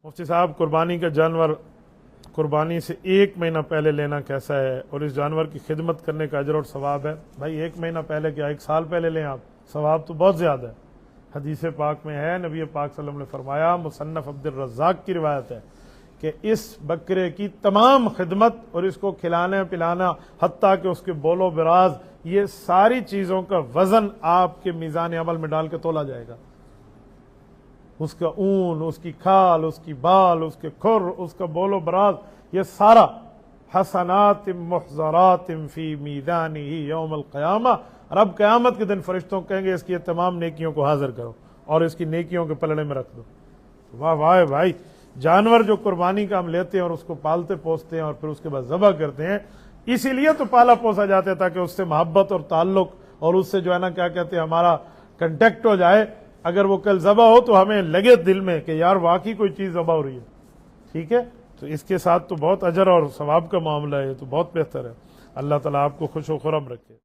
مفتی صاحب، قربانی کا جانور قربانی سے 1 مہینہ پہلے لینا کیسا ہے اور اس جانور کی خدمت کرنے کا اجر اور ثواب ہے؟ بھائی 1 مہینہ پہلے کیا 1 سال پہلے لیں آپ، ثواب تو بہت زیادہ ہے۔ حدیث پاک میں ہے، نبی پاک صلی اللہ علیہ وسلم نے فرمایا، مصنف عبد الرزاق کی روایت ہے کہ اس بکرے کی تمام خدمت اور اس کو کھلانا پلانا حتیٰ کہ اس کے بول و براز، یہ ساری چیزوں کا وزن آپ کے میزان عمل میں ڈال کے تولا جائے گا۔ اس کا اون، اس کی کھال، اس کی بال، اس کے کھر، اس کا بول و براز، یہ سارا حسنات محضرات فی میزانہ یوم القیامہ، رب قیامت کے دن فرشتوں کہیں گے اس کی تمام نیکیوں کو حاضر کرو اور اس کی نیکیوں کے پلڑے میں رکھ دو۔ واہ واہ بھائی، جانور جو قربانی کا ہم لیتے ہیں اور اس کو پالتے پوستے ہیں اور پھر اس کے بعد ذبح کرتے ہیں، اسی لیے تو پالا پوسا جاتا ہے تاکہ اس سے محبت اور تعلق اور اس سے جو ہے نا کیا کہتے ہیں ہمارا کنٹیکٹ ہو جائے۔ اگر وہ کل ذبح ہو تو ہمیں لگے دل میں کہ یار واقعی کوئی چیز ذبح ہو رہی ہے، ٹھیک ہے؟ تو اس کے ساتھ تو بہت اجر اور ثواب کا معاملہ ہے، تو بہت بہتر ہے۔ اللہ تعالیٰ آپ کو خوش و خرم رکھے۔